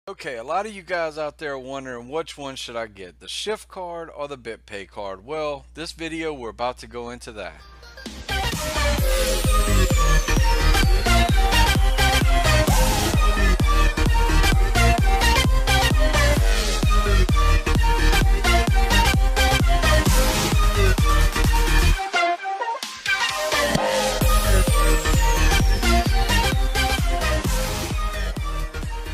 Okay, a lot of you guys out there are wondering which one should I get, the Shift card or the Bitpay card. Well, this video we're about to go into that.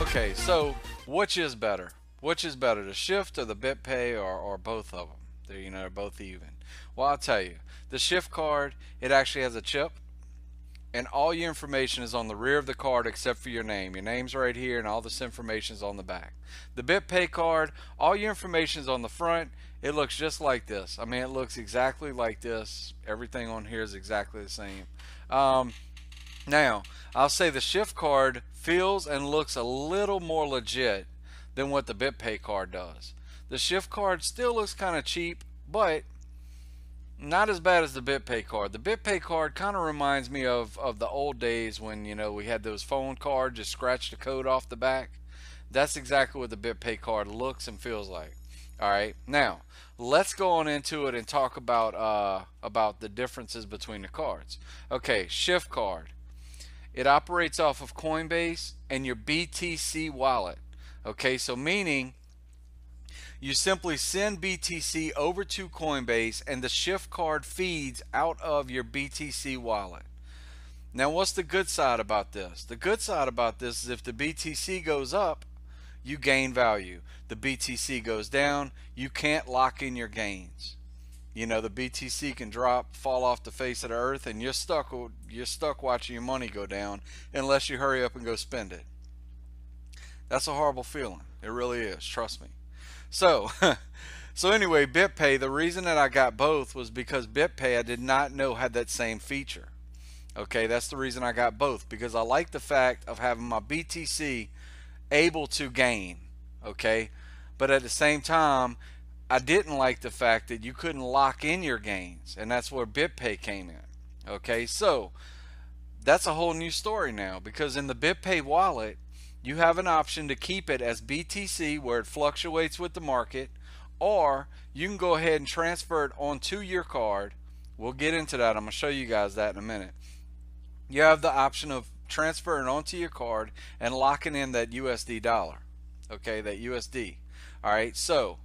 Okay, so which is better? Which is better, the Shift or the Bitpay or both of them? They're both even. Well, I'll tell you, the Shift card, it actually has a chip, and all your information is on the rear of the card except for your name. Your name's right here, and all this information is on the back. The Bitpay card, all your information is on the front. It looks just like this. I mean, it looks exactly like this. Everything on here is exactly the same. Now, I'll say the Shift card feels and looks a little more legit than what the Bitpay card does. The Shift card still looks kind of cheap, but not as bad as the Bitpay card. The Bitpay card kind of reminds me of the old days when, we had those phone cards, just scratch the code off the back. That's exactly what the Bitpay card looks and feels like. Alright, now let's go on into it and talk about the differences between the cards. Okay, Shift card. It operates off of Coinbase and your BTC wallet. Okay, so meaning you simply send BTC over to Coinbase and the Shift card feeds out of your BTC wallet. Now, what's the good side about this? The good side about this is if the BTC goes up, you gain value. The BTC goes down, you can't lock in your gains. The BTC can drop, fall off the face of the earth, and you're stuck watching your money go down unless you hurry up and go spend it. That's a horrible feeling. It really is, trust me. So, so anyway, Bitpay, the reason that I got both was because Bitpay I did not know had that same feature. Okay, that's the reason I got both, because I like the fact of having my BTC able to gain. Okay, but at the same time, I didn't like the fact that you couldn't lock in your gains, and that's where Bitpay came in. Okay, so that's a whole new story now, because in the Bitpay wallet, you have an option to keep it as BTC where it fluctuates with the market, or you can go ahead and transfer it onto your card. We'll get into that. I'm going to show you guys that in a minute. You have the option of transferring onto your card and locking in that USD dollar. Okay, that USD. All right, so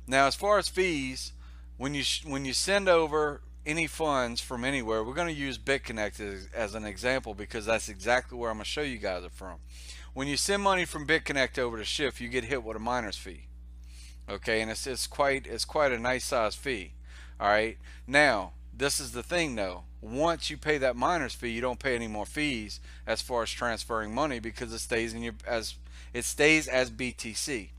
now as far as fees, when you send over any funds from anywhere, we're going to use Bitconnect as an example because that's exactly where I'm going to show you guys it from. When you send money from Bitconnect over to Shift, you get hit with a miner's fee. Okay, and it's quite a nice size fee. All right, now this is the thing though. Once you pay that miner's fee, you don't pay any more fees as far as transferring money because it stays as BTC.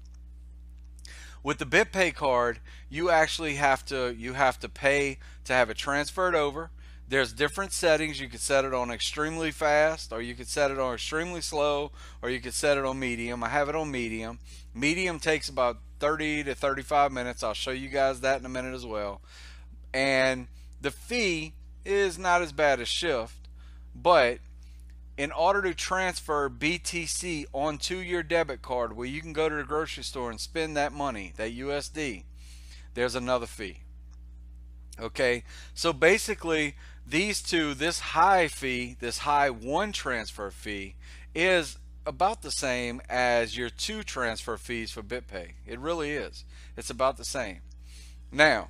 With the Bitpay card, you actually have to pay to have it transferred over. There's different settings. You could set it on extremely fast, or you could set it on extremely slow, or you could set it on medium. I have it on medium. Medium takes about 30 to 35 minutes. I'll show you guys that in a minute as well. And the fee is not as bad as Shift, but in order to transfer BTC onto your debit card where you can go to the grocery store and spend that money, that USD, there's another fee. Okay, so basically these two, this high fee, this high one transfer fee is about the same as your two transfer fees for Bitpay. It really is. It's about the same. Now,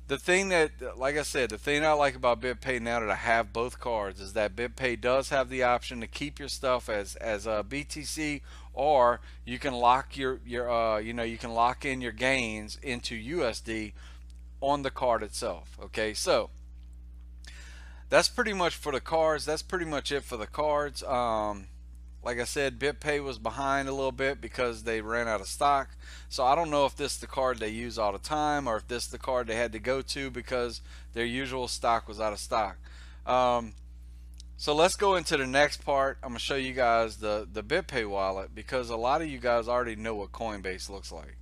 the thing that, like I said, the thing I like about Bitpay now that I have both cards is that Bitpay does have the option to keep your stuff as BTC, or you can lock you can lock in your gains into USD on the card itself. Okay, so that's pretty much for the cards. That's pretty much it for the cards. Like I said, Bitpay was behind a little bit because they ran out of stock. So I don't know if this is the card they use all the time or if this is the card they had to go to because their usual stock was out of stock. So let's go into the next part. I'm going to show you guys the Bitpay wallet because a lot of you guys already know what Coinbase looks like.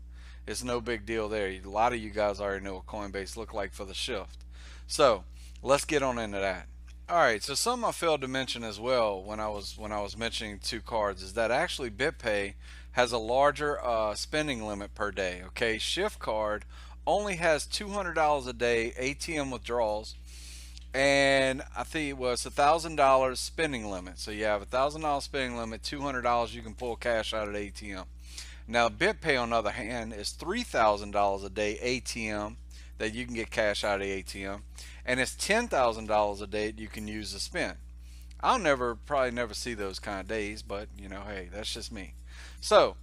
It's no big deal there. A lot of you guys already know what Coinbase look like for the Shift. So let's get on into that. All right, so something I failed to mention as well when I was mentioning two cards is that actually BitPay has a larger spending limit per day. Okay, Shift Card only has $200 a day ATM withdrawals, and I think it was $1,000 spending limit. So you have $1,000 spending limit, $200 you can pull cash out of the ATM. Now BitPay on the other hand is $3,000 a day ATM that you can get cash out of the ATM, and it's $10,000 a day that you can use to spend. I'll probably never see those kind of days, but hey, that's just me. So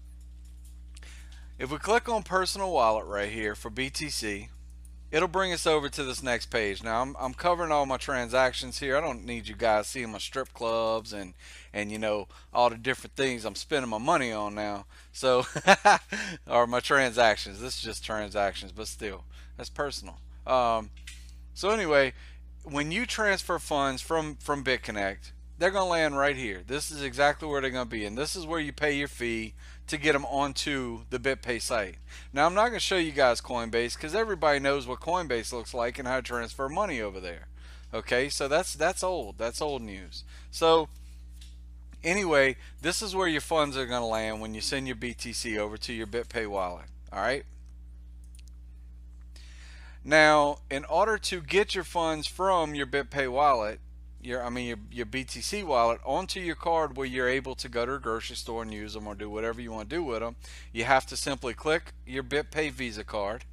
if we click on personal wallet right here for BTC, it'll bring us over to this next page. Now I'm covering all my transactions here. I don't need you guys seeing my strip clubs and all the different things I'm spending my money on now. So or my transactions. This is just transactions, but still, that's personal. So anyway, when you transfer funds from Bitconnect, they're going to land right here. This is exactly where they're going to be, and this is where you pay your fee to get them onto the BitPay site. Now I'm not going to show you guys Coinbase because everybody knows what Coinbase looks like and how to transfer money over there. Okay, so that's old. That's old news. So anyway, this is where your funds are going to land when you send your BTC over to your BitPay wallet. All right. Now, in order to get your funds from your BitPay wallet, your BTC wallet onto your card where you're able to go to a grocery store and use them or do whatever you want to do with them, you have to simply click your BitPay Visa card.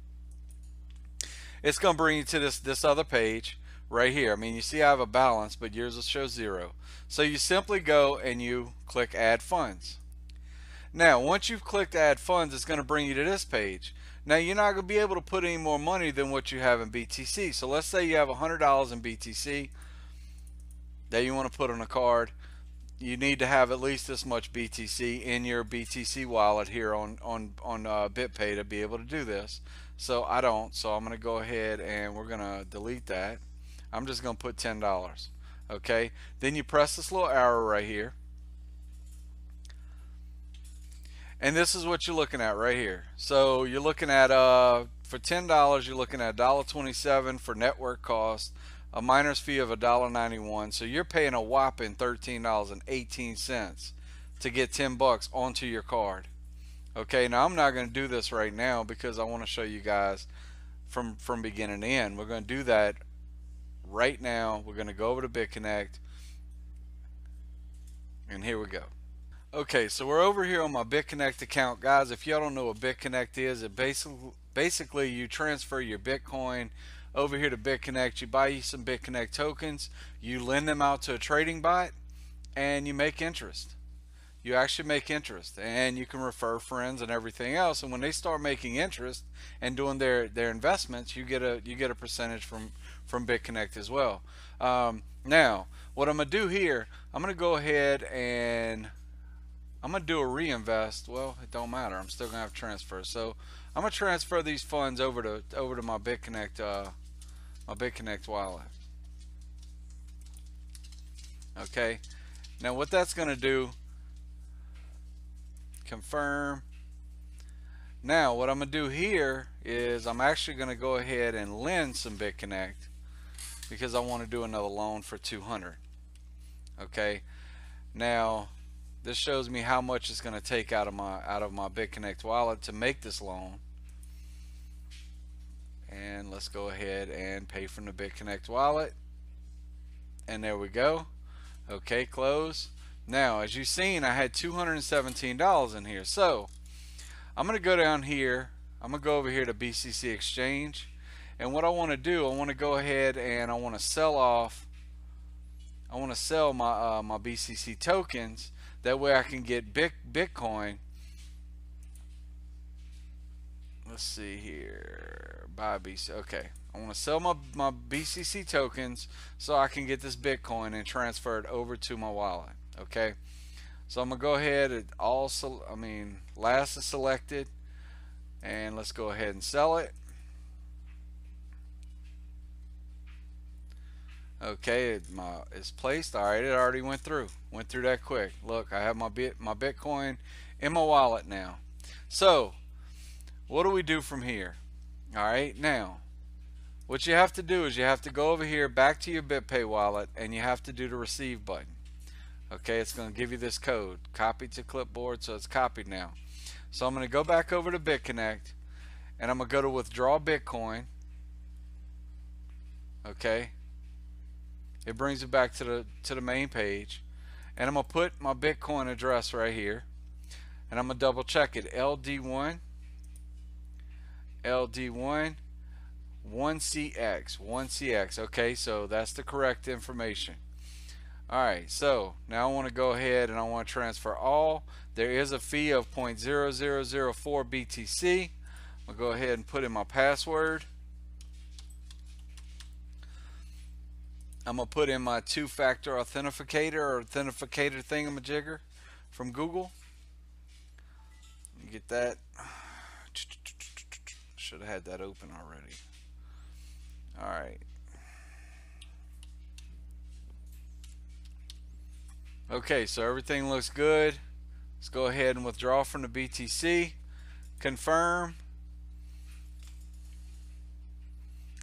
It's going to bring you to this other page right here. You see I have a balance, but yours will show zero. So you simply go and you click Add Funds. Now, once you've clicked Add Funds, it's going to bring you to this page. Now, you're not going to be able to put any more money than what you have in BTC. So let's say you have $100 in BTC that you want to put on a card. You need to have at least this much BTC in your BTC wallet here on BitPay to be able to do this. So I don't. So I'm going to go ahead and we're going to delete that. I'm just going to put $10. Okay. Then you press this little arrow right here. And this is what you're looking at right here. So you're looking at for $10 you're looking at $1.27 for network cost, a miner's fee of $1.91. So you're paying a whopping $13.18 to get 10 bucks onto your card. Okay, now I'm not going to do this right now because I want to show you guys from beginning to end. We're going to do that right now. We're going to go over to Bitconnect, and here we go. Okay, so we're over here on my Bitconnect account, guys. If y'all don't know what Bitconnect is, it basically you transfer your Bitcoin over here to Bitconnect. You buy you some Bitconnect tokens, you lend them out to a trading bot, and you make interest. You actually make interest, and you can refer friends and everything else. And when they start making interest and doing their investments, you get a percentage from Bitconnect as well. Now, what I'm gonna do here, I'm gonna go ahead and I'm gonna do a reinvest. Well, it don't matter. I'm still gonna have to transfer. So I'm gonna transfer these funds over to my Bitconnect wallet. Okay. Now what that's gonna do? Confirm. Now what I'm gonna do here is I'm actually gonna go ahead and lend some Bitconnect because I want to do another loan for 200. Okay. Now this shows me how much it's going to take out of my Bitconnect wallet to make this loan. And let's go ahead and pay from the Bitconnect wallet. And there we go. Okay, close. Now, as you've seen, I had $217 in here. So I'm going to go down here. I'm going to go over here to BCC Exchange. And what I want to do, I want to go ahead and I want to sell my my BCC tokens. That way I can get Bitcoin. Let's see here. Buy BCC. Okay. I want to sell my BCC tokens so I can get this Bitcoin and transfer it over to my wallet. Okay. So I'm going to go ahead and last is selected. And let's go ahead and sell it. Okay, it's placed. All right, it already went through that quick. Look, I have my Bitcoin in my wallet now. So what do we do from here? All right, now What you have to do is you have to go over here back to your Bitpay wallet and you have to do the receive button. Okay, it's going to give you this code. Copy to clipboard, so it's copied now. So I'm going to go back over to Bitconnect and I'm going to go to withdraw Bitcoin. Okay, it brings it back to the main page, and I'm going to put my Bitcoin address right here, and I'm going to double check it. LD1 LD1 1CX. Okay, so that's the correct information. Alright, so now I want to go ahead and I want to transfer all. There is a fee of 0.0004 BTC. I'll go ahead and put in my password. I'm going to put in my two-factor authenticator or authenticator thingamajigger from Google. Get that. Should have had that open already. Alright. Okay, so everything looks good. Let's go ahead and withdraw from the BTC. Confirm.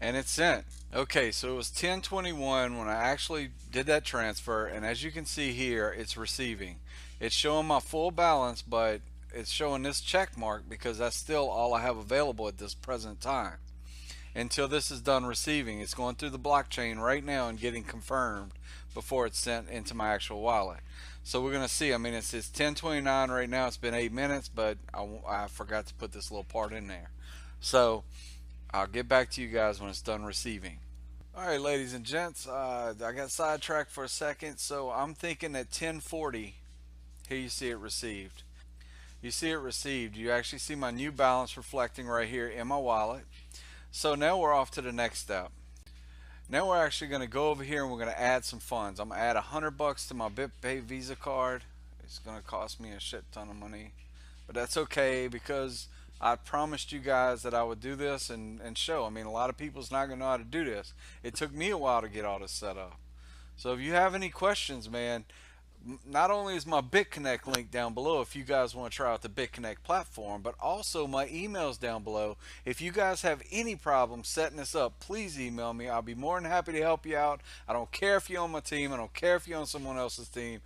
And it's sent. Okay, so it was 10:21 when I actually did that transfer, and as you can see here, it's receiving. It's showing my full balance, but it's showing this check mark because that's still all I have available at this present time. Until this is done receiving, it's going through the blockchain right now and getting confirmed before it's sent into my actual wallet. So we're going to see. I mean, it's 10:29 right now. It's been 8 minutes, but I forgot to put this little part in there. So I'll get back to you guys when it's done receiving. Alright, ladies and gents, I got sidetracked for a second, so I'm thinking at 10:40, here you see it received. You see it received. You actually see my new balance reflecting right here in my wallet. So now we're off to the next step. Now we're actually going to go over here and we're going to add some funds. I'm going to add $100 to my Bitpay Visa card. It's going to cost me a shit ton of money, but that's okay because I promised you guys that I would do this and show. I mean, a lot of people's not going to know how to do this. It took me a while to get all this set up. So if you have any questions, man, not only is my Bitconnect link down below if you guys want to try out the Bitconnect platform, but also my email's down below. If you guys have any problems setting this up, please email me. I'll be more than happy to help you out. I don't care if you're on my team. I don't care if you're on someone else's team.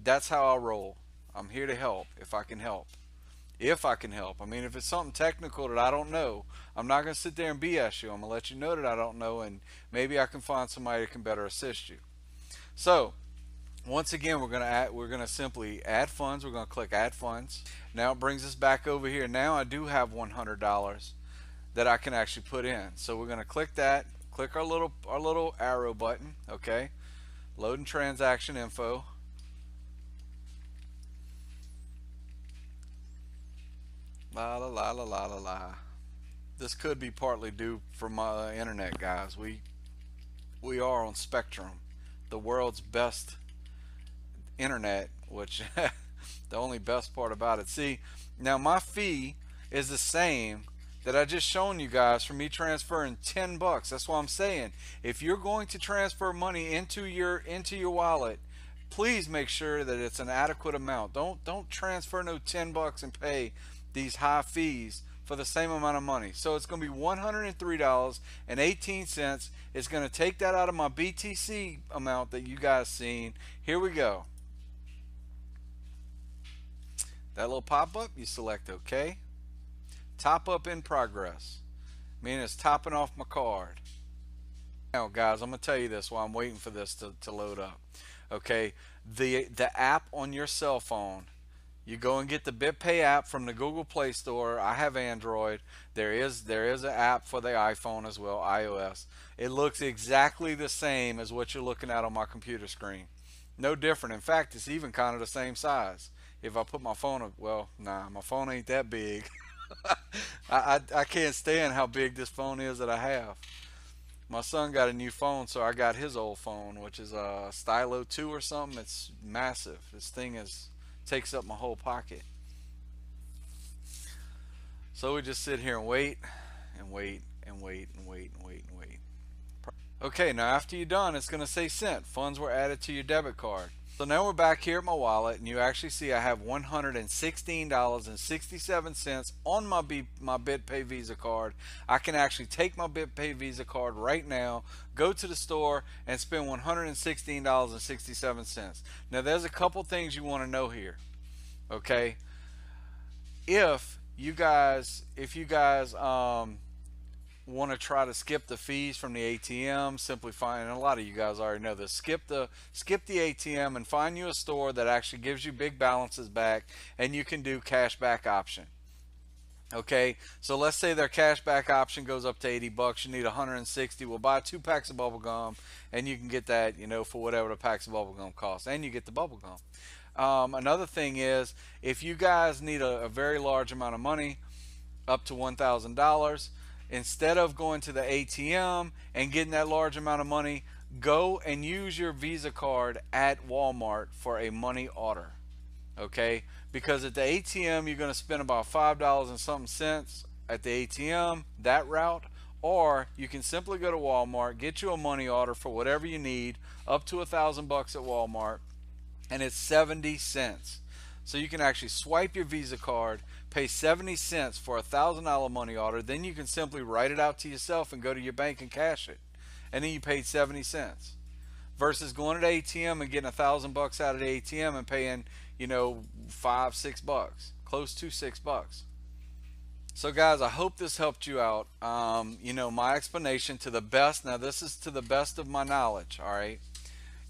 That's how I roll. I'm here to help if I can help. If I can help. I mean, if it's something technical that I don't know, I'm not going to sit there and BS you. I'm going to let you know that I don't know, and maybe I can find somebody that can better assist you. So, once again, we're going to simply add funds. We're going to click add funds. Now it brings us back over here. Now I do have $100 that I can actually put in. So we're going to click that. Click our little arrow button. Okay. Loading transaction info. La la la la la la la. This could be partly due from my internet, guys. We are on Spectrum, the world's best internet, which the only best part about it. See, now my fee is the same that I just shown you guys for me transferring $10. That's why I'm saying if you're going to transfer money into your wallet, please make sure that it's an adequate amount. Don't transfer no $10 and pay these high fees for the same amount of money. So it's going to be $103.18. It's going to take that out of my BTC amount that you guys seen. Here we go. That little pop-up, you select OK. Top up in progress, meaning it's topping off my card. Now guys, I'm going to tell you this while I'm waiting for this to load up. Okay, the app on your cell phone, you go and get the Bitpay app from the Google Play Store. I have Android. There is an app for the iPhone as well, iOS. It looks exactly the same as what you're looking at on my computer screen. No different. In fact, it's even kind of the same size. If I put my phone up, well, nah, my phone ain't that big. I can't stand how big this phone is that I have. My son got a new phone, so I got his old phone, which is a Stylo 2 or something. It's massive. This thing takes up my whole pocket. So we just sit here and wait and wait and wait and wait and wait and wait. Okay, now after you're done, it's going to say sent. Funds were added to your debit card. So now we're back here at my wallet, and you actually see I have $116.67 on my BitPay Visa card. I can actually take my BitPay Visa card right now, go to the store, and spend $116.67. Now there's a couple things you want to know here. Okay, if you guys want to try to skip the fees from the ATM, simply find, and a lot of you guys already know this, skip the ATM and find you a store that actually gives you big balances back, and you can do cash back option. Okay, so let's say their cash back option goes up to 80 bucks. You need 160. Well, buy 2 packs of bubble gum, and you can get that, for whatever the packs of bubble gum cost, and you get the bubble gum. Another thing is, if you guys need a very large amount of money, up to $1,000, instead of going to the ATM and getting that large amount of money, go and use your Visa card at Walmart for a money order. Okay, because at the ATM you're going to spend about $5 and something cents at the ATM that route, or you can simply go to Walmart, get you a money order for whatever you need, up to $1,000 at Walmart, and it's 70 cents. So you can actually swipe your Visa card, pay 70 cents for $1,000 money order, then you can simply write it out to yourself and go to your bank and cash it, and then you paid 70 cents. Versus going to the ATM and getting $1,000 out of the ATM and paying, $5, $6, close to $6. So guys, I hope this helped you out. My explanation to the best. Now this is to the best of my knowledge. All right.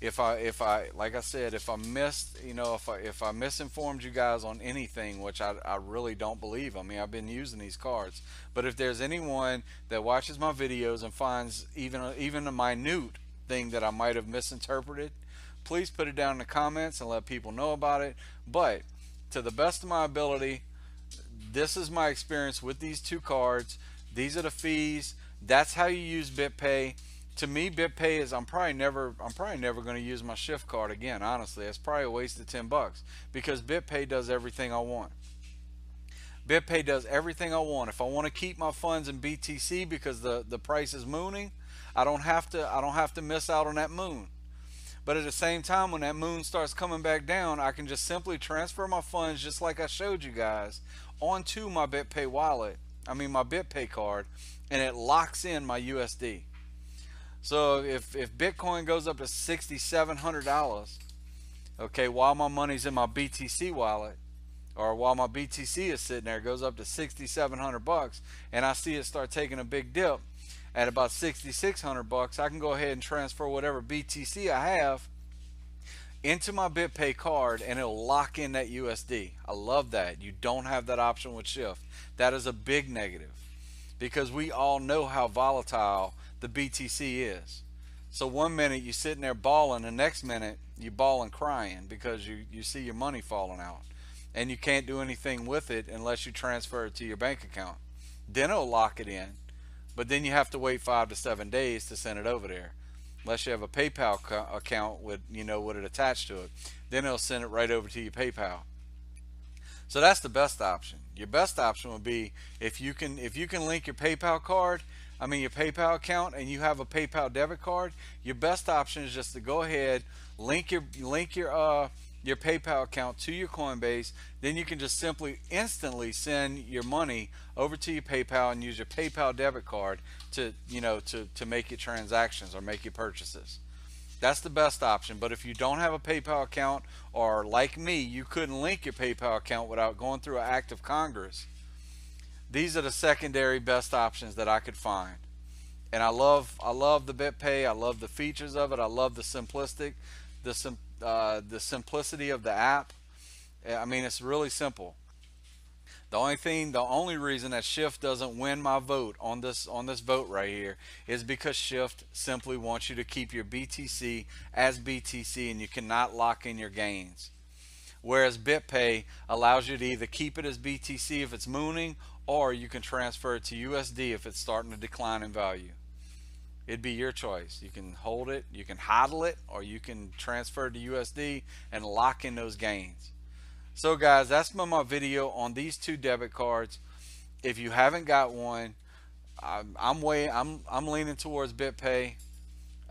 If I like I said, if I missed, if I misinformed you guys on anything, which I really don't believe. I mean, I've been using these cards, but if there's anyone that watches my videos and finds even a minute thing that I might have misinterpreted, please put it down in the comments and let people know about it. But to the best of my ability, this is my experience with these two cards. These are the fees. That's how you use BitPay. To me, BitPay is, I'm probably never going to use my Shift card again. Honestly, it's probably a waste of $10 because BitPay does everything I want. BitPay does everything I want. If I want to keep my funds in BTC because the price is mooning, I don't have to miss out on that moon. But at the same time, when that moon starts coming back down, I can just simply transfer my funds, just like I showed you guys, onto my BitPay wallet. My BitPay card, and it locks in my USD. So if Bitcoin goes up to $6,700, okay, while my money's in my BTC wallet, or while my BTC is sitting there, it goes up to $6,700, and I see it start taking a big dip at about $6,600, I can go ahead and transfer whatever BTC I have into my BitPay card, and it'll lock in that USD. I love that. You don't have that option with Shift. That is a big negative because we all know how volatile the BTC is. So one minute you're sitting there balling, the next minute you're bawling crying because you see your money falling out, and you can't do anything with it unless you transfer it to your bank account. Then it'll lock it in, but then you have to wait 5 to 7 days to send it over there, unless you have a PayPal account with with it attached to it. Then it'll send it right over to your PayPal. So that's the best option. Your best option would be if you can link your PayPal card, your PayPal account, and you have a PayPal debit card. Your best option is just to go ahead, link your PayPal account to your Coinbase. Then you can just simply instantly send your money over to your PayPal and use your PayPal debit card to make your transactions or make your purchases. That's the best option. But if you don't have a PayPal account, or like me, you couldn't link your PayPal account without going through an act of Congress, these are the secondary best options that I could find. And I love the BitPay. I love the features of it. I love the simplicity of the app. It's really simple. The only reason that Shift doesn't win my vote on this vote right here is because Shift simply wants you to keep your BTC as BTC, and you cannot lock in your gains. Whereas BitPay allows you to either keep it as BTC if it's mooning, or you can transfer it to USD if it's starting to decline in value. It'd be your choice. You can hold it, you can hodl it, or you can transfer it to USD and lock in those gains. So guys, that's my video on these two debit cards. If you haven't got one, I'm leaning towards BitPay.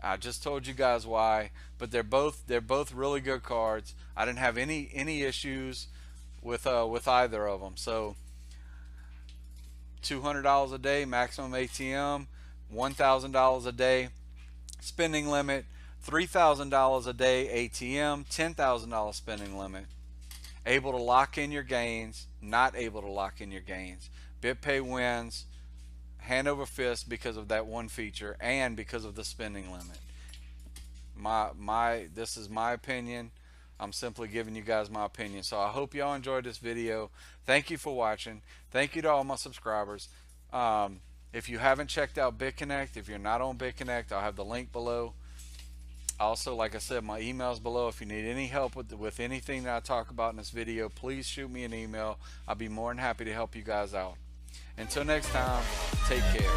I just told you guys why, but they're both really good cards. I didn't have any issues with either of them. So $200 a day maximum ATM, $1,000 a day spending limit, $3,000 a day ATM, $10,000 spending limit. Able to lock in your gains, not able to lock in your gains. BitPay wins hand over fist because of that one feature and because of the spending limit. This is my opinion. I'm simply giving you guys my opinion. So I hope y'all enjoyed this video. Thank you for watching. Thank you to all my subscribers. If you haven't checked out Bitconnect, if you're not on Bitconnect, I'll have the link below. Also, like I said, my email's below. If you need any help with anything that I talk about in this video, please shoot me an email. I'll be more than happy to help you guys out. Until next time, take care.